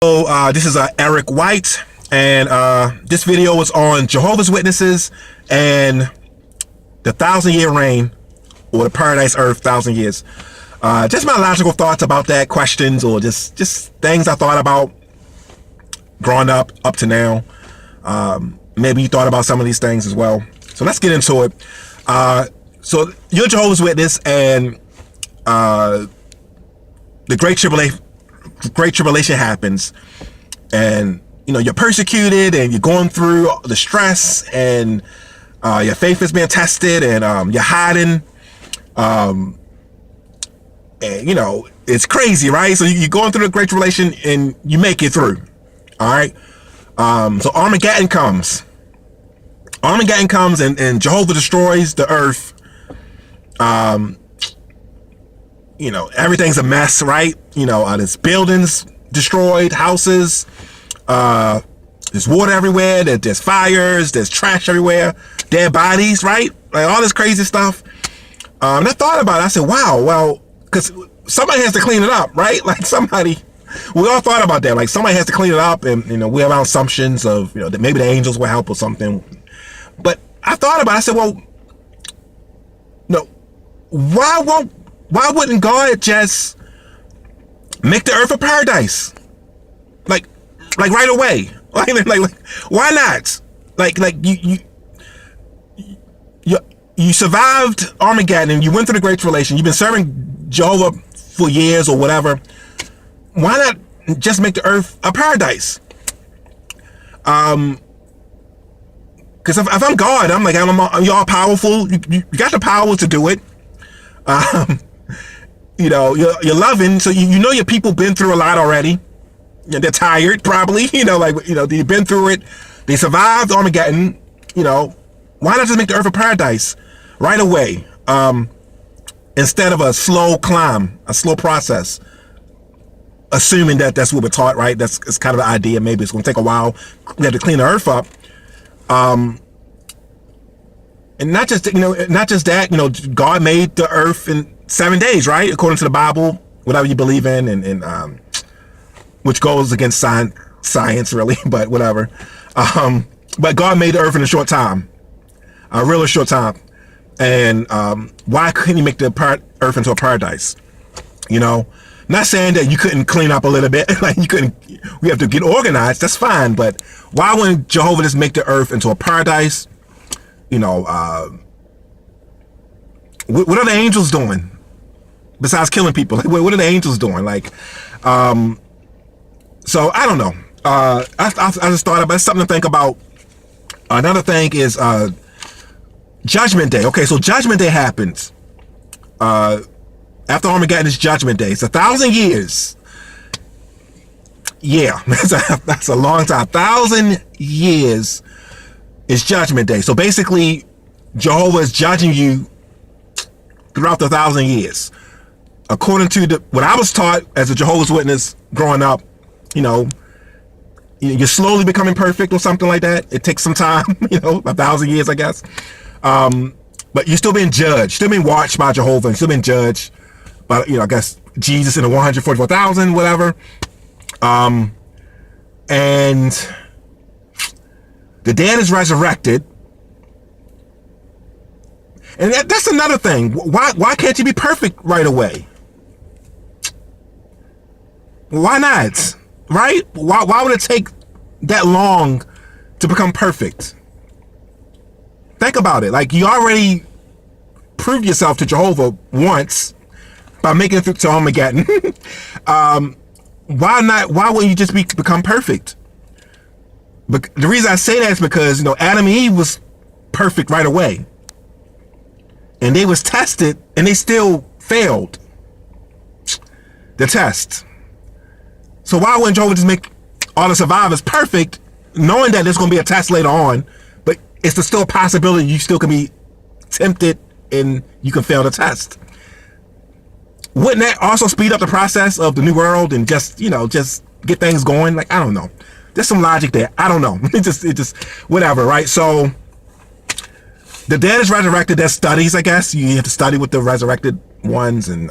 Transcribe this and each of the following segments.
This is Eric White, and this video is on Jehovah's Witnesses and the 1,000-year reign, or the paradise earth 1,000 years. Just my logical thoughts about that, questions, or just things I thought about growing up to now. Maybe you thought about some of these things as well. So let's get into it. So you're Jehovah's Witness, and the Great Tribulation happens, and you're persecuted, and you're going through the stress, and your faith is being tested, and you're hiding, and it's crazy, right? So you're going through the Great Tribulation, and you make it through. All right. So Armageddon comes, and Jehovah destroys the earth. Everything's a mess, right? There's buildings destroyed, houses, there's water everywhere, there's fires, there's trash everywhere, dead bodies, right? Like all this crazy stuff. And I thought about it. I said, wow, well, because somebody has to clean it up, right? Like we all thought about that. Like somebody has to clean it up, and we have our assumptions of that maybe the angels will help or something. But I thought about it. I said, well, no, why wouldn't God just make the earth a paradise? Like right away. Like why not? Like you survived Armageddon, and you went through the Great Tribulation. You've been serving Jehovah for years or whatever. Why not just make the earth a paradise? Because if I'm God, I'm like, you're all powerful. You got the power to do it. You're loving, so your people been through a lot already. They're tired, probably. They've been through it. They survived Armageddon. Why not just make the earth a paradise right away? Instead of a slow climb, a slow process. Assuming that's what we're taught, right? It's kind of the idea. Maybe it's going to take a while. We have to clean the earth up. And not just that. God made the earth in 7 days, right? According to the Bible, whatever you believe in, and which goes against science, really, but whatever. But God made the earth in a short time, a really short time. And why couldn't He make the earth into a paradise? Not saying that you couldn't clean up a little bit, like we have to get organized. That's fine, but why wouldn't Jehovah just make the earth into a paradise? What are the angels doing besides killing people? Like, what are the angels doing? So I don't know. I just thought about it. Something to think about. Another thing is Judgment Day. Okay, so Judgment Day happens. After Armageddon is Judgment Day. It's 1,000 years. Yeah, that's a long time. 1,000 years is Judgment Day. So basically, Jehovah is judging you throughout the 1,000 years. According to what I was taught as a Jehovah's Witness growing up, you're slowly becoming perfect or something like that. It takes some time, 1,000 years, I guess. But you're still being judged, still being watched by Jehovah, and still being judged by, I guess, Jesus and the 144,000, whatever. And the dead is resurrected. And that's another thing. Why can't you be perfect right away? Why not? Right? Why would it take that long to become perfect? Think about it. Like, you already proved yourself to Jehovah once by making it through to Armageddon. Why not? Why wouldn't you just become perfect? But the reason I say that is because Adam and Eve was perfect right away, and they was tested, and they still failed the test. So why wouldn't Jehovah just make all the survivors perfect, knowing that there's going to be a test later on, but it's still a possibility you still can be tempted and you can fail the test? Wouldn't that also speed up the process of the new world and just get things going? Like, I don't know. There's some logic there. I don't know. It just whatever, right? So the dead is resurrected. There's studies, I guess. You have to study with the resurrected ones, and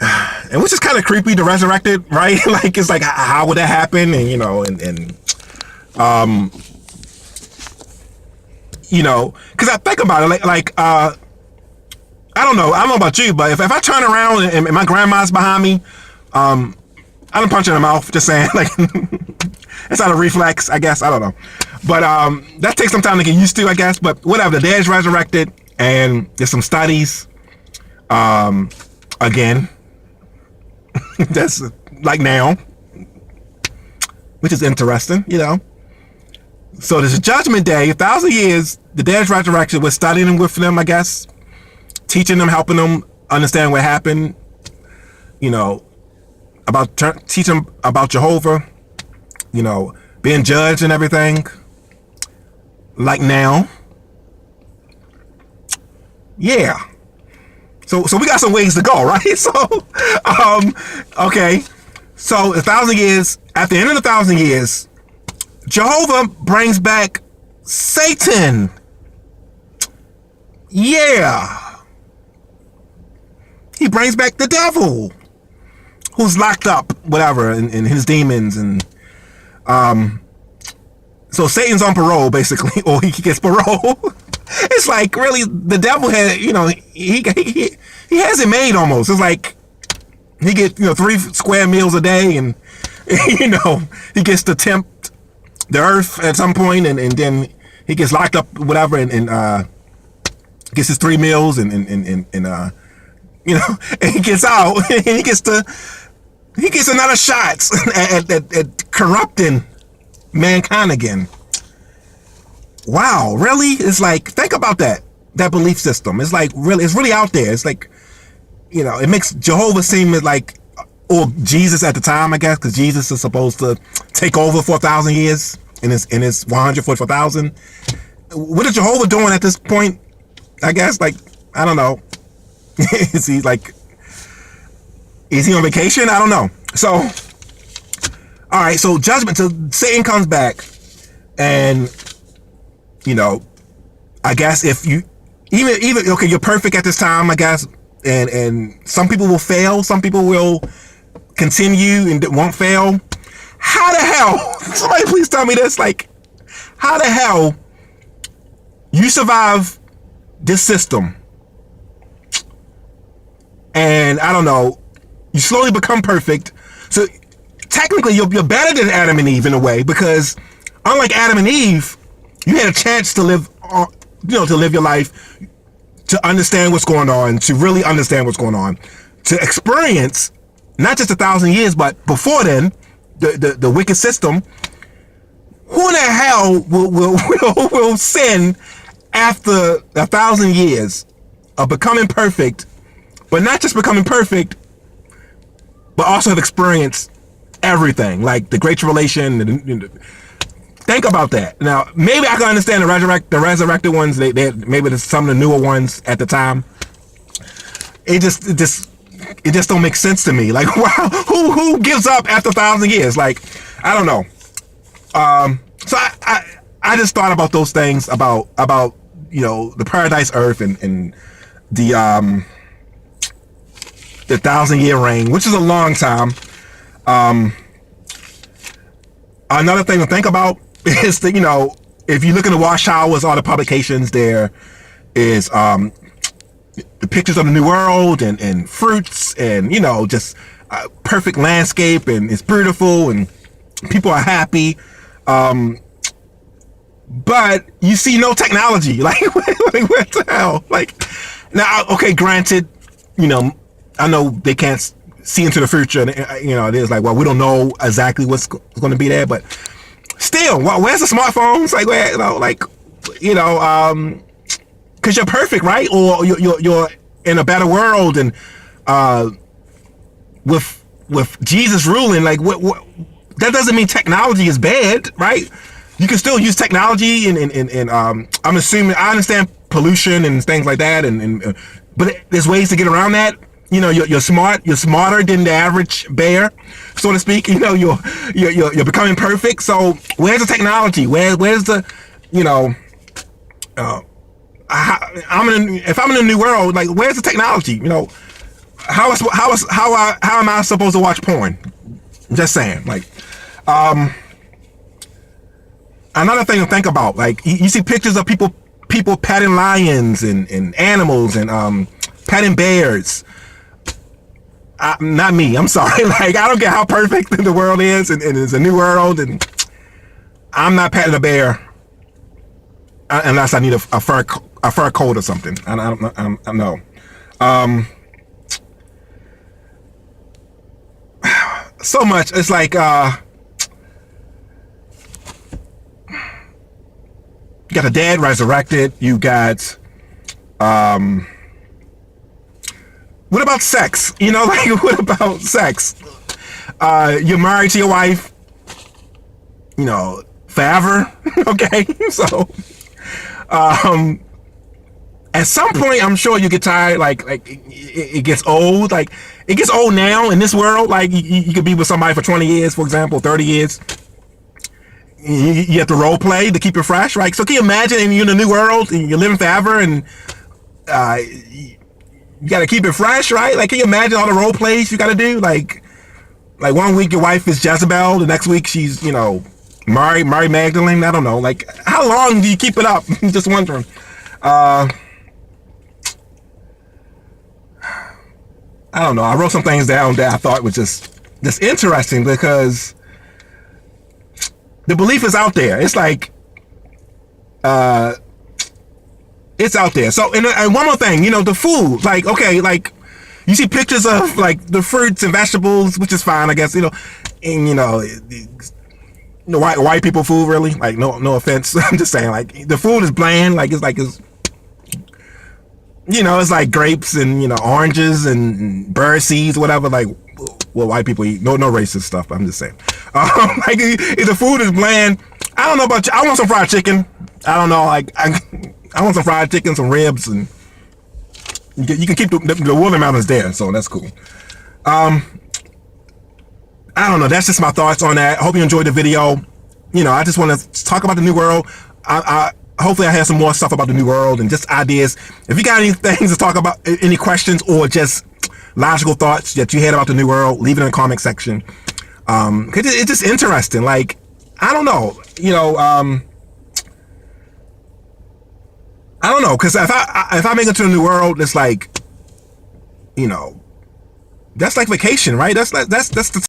and which is kind of creepy, the resurrected, right? Like, it's like, how would that happen? And, because I think about it, I don't know about you, but if I turn around and my grandma's behind me, I don't punch her in the mouth, just saying, like, it's not a reflex, I guess, I don't know. But that takes some time to get used to, I guess, but whatever, the dead's resurrected, and there's some studies, again, that's like now, which is interesting, So there's a judgment day, 1,000 years, the dead's resurrection, we're studying with them, I guess, teaching them, helping them understand what happened, teaching them about Jehovah, being judged and everything, like now. Yeah. So we got some ways to go, right? So, okay. So 1,000 years, at the end of the 1,000 years, Jehovah brings back Satan. Yeah. He brings back the devil, who's locked up, whatever, and his demons, and so Satan's on parole, basically, or he gets parole. It's like, really, the devil had, he has it made almost. It's like he gets 3 square meals a day, and he gets to tempt the earth at some point, and then he gets locked up, whatever, and gets his 3 meals, and and he gets out, and he gets another shot at corrupting mankind again. Wow, really? It's like, think about that belief system. It's like, really, it's really out there. It's like, it makes Jehovah seem like, or Jesus at the time, I guess, because Jesus is supposed to take over for 1,000 years in his 100 for 1,000. What is Jehovah doing at this point? I guess, like, I don't know. Is he on vacation? I don't know. So, all right. So judgment. So Satan comes back, and I guess if you even okay, you're perfect at this time, I guess, and some people will fail, some people will continue and won't fail. How the hell? Somebody please tell me this. Like, how the hell you survive this system? And I don't know, you slowly become perfect. So technically you're better than Adam and Eve in a way, because unlike Adam and Eve, you had a chance to live, to live your life, to understand what's going on, to really understand what's going on, to experience not just 1,000 years, but before then, the wicked system. Who the hell will sin after 1,000 years of becoming perfect? But not just becoming perfect, but also have experienced everything, like the Great Tribulation. Think about that. Now, maybe I can understand the resurrected ones. They maybe some of the newer ones at the time. It just don't make sense to me. Like, wow, who gives up after 1,000 years? Like, I don't know. So I just thought about those things about the paradise earth and the 1,000-year reign, which is a long time. Another thing to think about is that, if you look in the watchtowers, all the publications, there is the pictures of the New World and fruits and, just perfect landscape, and it's beautiful and people are happy. But you see no technology. Like, what the hell? Like, now, okay, granted, I know they can't see into the future, and it is like, well, we don't know exactly what's going to be there, but still, where's the smartphones? Like, where, because you're perfect, right? Or you're in a better world, and with Jesus ruling, like, what that doesn't mean technology is bad, right? You can still use technology, and I'm assuming, I understand pollution and things like that, but there's ways to get around that. You're smart. You're smarter than the average bear, so to speak. You're becoming perfect. So where's the technology? Where's the, if I'm in a new world, like, where's the technology? how am I supposed to watch porn? Just saying. Like, another thing to think about. Like, you see pictures of people petting lions and animals and petting bears. Not me. I'm sorry. Like, I don't care how perfect the world is, and it's a new world, and I'm not petting a bear unless I need a fur coat or something. I don't know. So much. It's like you got the dead resurrected. You got what about sex? You know, like, what about sex? You're married to your wife, you know, forever. Okay, so at some point, I'm sure you get tired. Like it gets old. Like, it gets old now in this world. Like, you could be with somebody for 20 years, for example, 30 years. You have to role play to keep it fresh, right? So can you imagine, and you're in a new world, and you're living forever, and you got to keep it fresh, right? Like, can you imagine all the role plays you got to do? Like 1 week your wife is Jezebel, the next week she's, you know, Mary Magdalene. I don't know. Like, how long do you keep it up? Just wondering. I don't know. I wrote some things down that I thought was just interesting, because the belief is out there. It's like, it's out there. So, and one more thing, you know, the food, like, okay, like, you see pictures of, like, the fruits and vegetables, which is fine, I guess, you know, and, you know, white people food, really, like, no offense. I'm just saying, like, the food is bland. Like, it's you know, it's like grapes and, you know, oranges and bird seeds, whatever, like, what white people eat. No racist stuff. I'm just saying. Like, if the food is bland, I don't know about you. I want some fried chicken. I don't know. Like, I want some fried chicken, some ribs, and you can keep the watermelons there. So that's cool. I don't know. That's just my thoughts on that. I hope you enjoyed the video. You know, I just want to talk about the new world. Hopefully I have some more stuff about the new world and just ideas. If you got any things to talk about, any questions or just logical thoughts that you had about the new world, leave it in the comment section. Cause it's just interesting. Like, I don't know, you know, I don't know. Cause if I make it to the new world, it's like, you know, that's like vacation, right? That's the